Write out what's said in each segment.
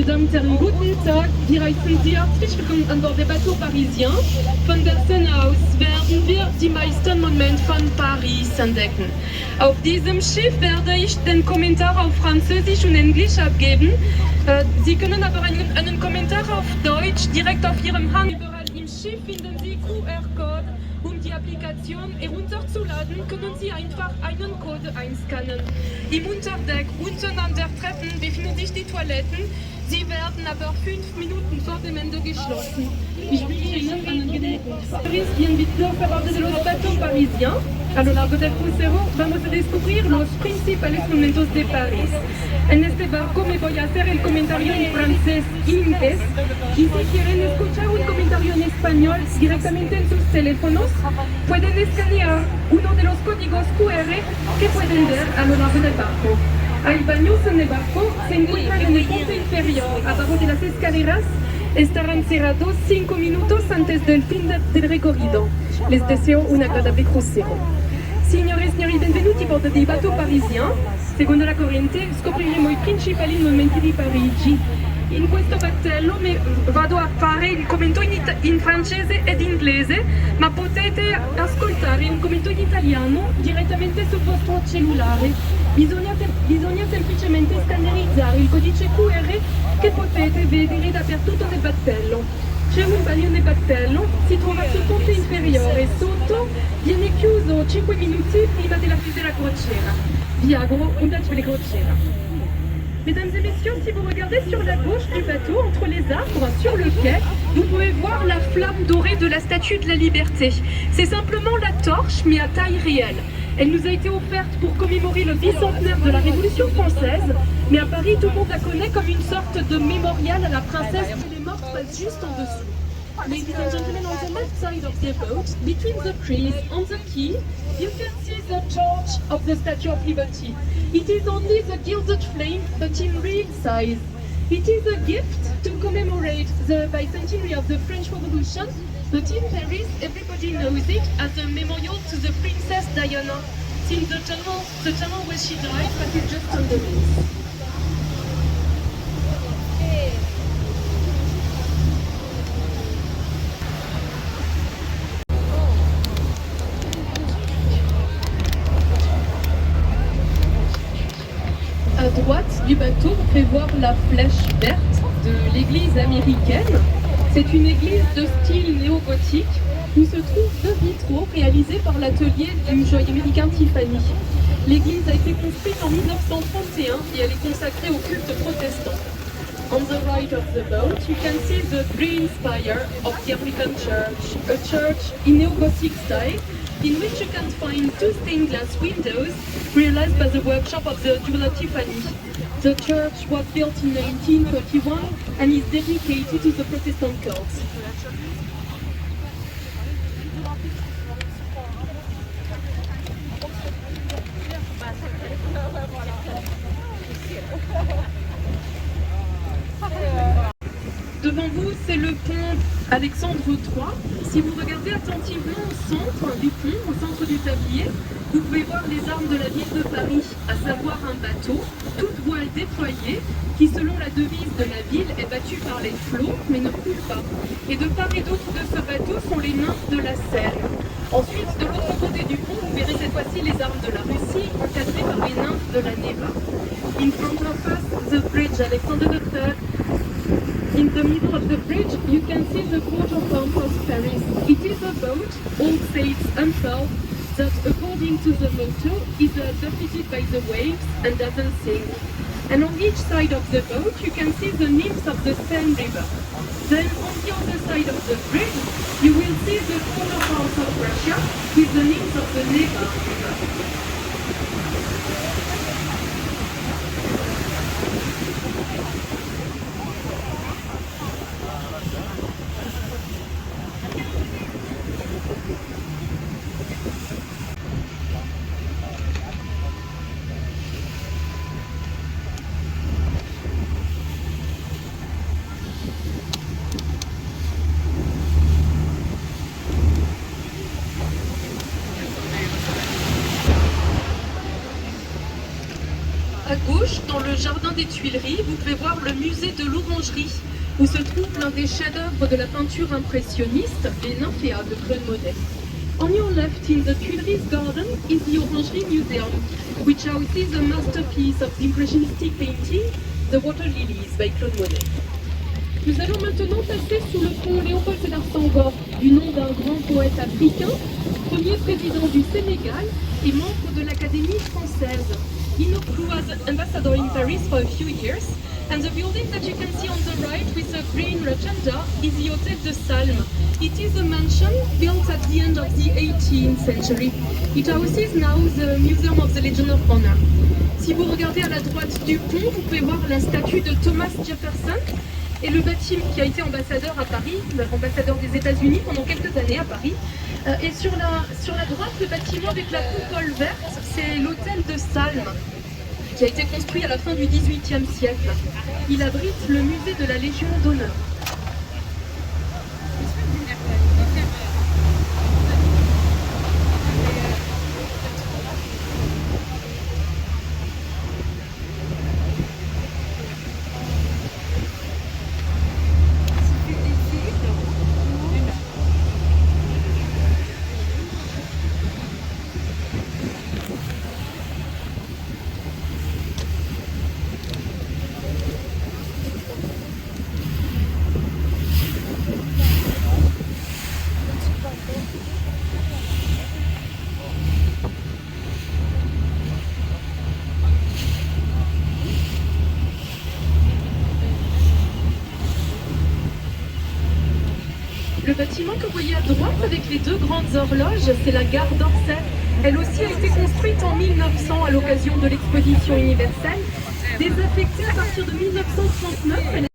Damen und Herren, guten Tag. Wir heißen Sie herzlich willkommen an Bord der Bateau Parisien. Von Bersen aus werden wir die meisten Monumente von Paris entdecken. Auf diesem Schiff werde ich den Kommentar auf Französisch und Englisch abgeben. Sie können aber einen Kommentar auf Deutsch direkt auf Ihrem Handy. Überall im Schiff finden Sie QR-Code. Um die Applikation herunterzuladen, können Sie einfach einen Code einscannen. Im Unterdeck unten an der Treppe befinden sich die Toiletten. Sie werden aber 5 Minuten vor dem Ende geschlossen. Ich wünsche Ihnen einen angenehmen Tag. Paris bien vite a bordo de los bateaux parisiens. A lo largo del crucero vamos a descubrir los principales monumentos de París. En este barco me voy a hacer el comentario en francés y inglés. Y si quieren escuchar un comentario en español directamente en sus teléfonos, pueden escanear uno de los códigos QR que pueden ver a lo largo del barco. Hay baños en el barco, se encuentran en el punto inferior, abajo de las escaleras. Estarán cerrados 5 minutos antes del fin del recorrido. Les deseo un agradable crucero. Signore e signori, benvenuti a bordo dei bateau parisien. Secondo la corrente scopriremo i principali monumenti di Parigi. In questo battello vado a fare il commento in francese ed inglese, ma potete ascoltare un commento in italiano direttamente sul vostro cellulare. Bisogna semplicemente scannerizzare il codice QR che potete vedere dappertutto nel battello. C'è un bagno nel battello, si trova sul ponte inferiore, sotto viene chiuso 5 minuti prima della fine della crociera. Vi auguro un piacevole crociera. Mesdames et messieurs, si vous regardez sur la gauche du bateau, entre les arbres, sur le quai, vous pouvez voir la flamme dorée de la Statue de la Liberté. C'est simplement la torche, mais à taille réelle. Elle nous a été offerte pour commémorer le bicentenaire de la Révolution française, mais à Paris, tout le monde la connaît comme une sorte de mémorial à la princesse. Elle est morte passe juste en dessous. Ladies and gentlemen, on the left side of the boat, between the trees, on the quay, you can see the torch of the Statue of Liberty. It is only the gilded flame, but in real size. It is a gift to commemorate the bicentenary of the French Revolution, but in Paris, everybody knows it as a memorial to the Princess Diana, since the tunnel where she died passes just underneath. À droite du bateau, vous pouvez voir la flèche verte de l'église américaine. C'est une église de style néo-gothique où se trouvent 2 vitraux réalisés par l'atelier du joaillier américain Tiffany. L'église a été construite en 1931 et elle est consacrée au culte protestant. On the right of the boat, you can see the green spire of the Anglican Church, a church in neo-Gothic style, in which you can find 2 stained glass windows realized by the workshop of the jeweler Tiffany. The church was built in 1931 and is dedicated to the Protestant cult. Devant vous, c'est le pont Alexandre III. Si vous regardez attentivement au centre du pont, au centre du tablier, vous pouvez voir les armes de la ville de Paris, à savoir un bateau, toute voile déployée, qui selon la devise de la ville est battu par les flots, mais ne coule pas. Et de part et d'autre de ce bateau sont les nymphes de la Seine. Ensuite, de l'autre côté du pont, vous verrez cette fois-ci les armes de la Russie, encadrées par les nymphes de la Neva. In front of us, the bridge Alexandre III. In the middle of the bridge, you can see the coat of arms of Paris. It is a boat, all sails unfurled, that according to the motto, is defeated by the waves and doesn't sink. And on each side of the boat, you can see the nymphs of the Seine River. Then on the other side of the bridge, you will see the coat of arms of Russia with the nymphs of the Neva River. le jardin des Tuileries, vous pouvez voir le musée de l'Orangerie, où se trouve l'un des chefs-d'œuvre de la peinture impressionniste, les Nymphéas de Claude Monet. On your left in the Tuileries garden is the Orangerie Museum, which houses a masterpiece of the impressionistic painting, The Water Lilies by Claude Monet. Nous allons maintenant passer sous le pont Léopold Sédar Senghor, du nom d'un grand poète africain, premier président du Sénégal et membre de l'Académie française. Inoku was ambassador in Paris for a few years, and the building that you can see on the right with a green rotunda is the Hôtel de Salm. It is a mansion built at the end of the 18th century. It houses now the Museum of the Legion of Honor. Si vous regardez à la droite du pont, vous pouvez voir la statue de Thomas Jefferson et le bâtiment qui a été ambassadeur à Paris, ambassadeur des États-Unis pendant quelques années à Paris. Et sur la droite, le bâtiment avec la coupole verte, c'est l'hôtel de Salm, qui a été construit à la fin du XVIIIe siècle. Il abrite le musée de la Légion d'honneur. Le bâtiment que vous voyez à droite avec les deux grandes horloges, c'est la gare d'Orsay. Elle aussi a été construite en 1900 à l'occasion de l'exposition universelle. Désaffectée à partir de 1939, elle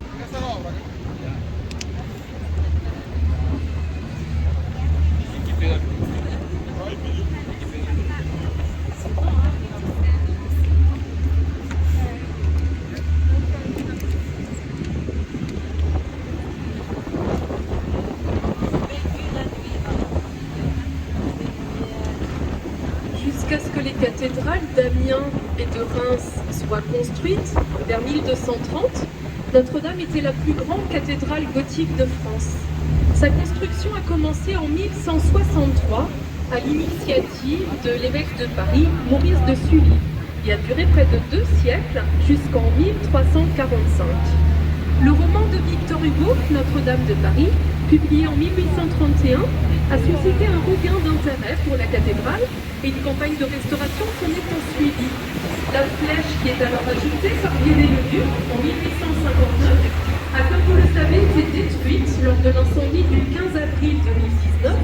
jusqu'à ce que les cathédrales d'Amiens et de Reims soient construites vers 1230, Notre-Dame était la plus grande cathédrale gothique de France. Sa construction a commencé en 1163 à l'initiative de l'évêque de Paris, Maurice de Sully, et a duré près de 2 siècles jusqu'en 1345. Le roman de Victor Hugo, Notre-Dame de Paris, publié en 1831, a suscité un regain d'intérêt pour la cathédrale et une campagne de restauration s'en est ensuivie. La flèche qui est alors ajoutée par Viollet-le-Duc en 1859 a, comme vous le savez, été détruite lors de l'incendie du 15 avril 2019.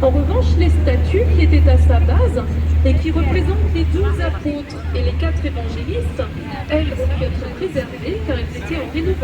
En revanche, les statues qui étaient à sa base et qui représentent les 12 apôtres et les 4 évangélistes, elles ont pu être préservées car elles étaient en rénovation.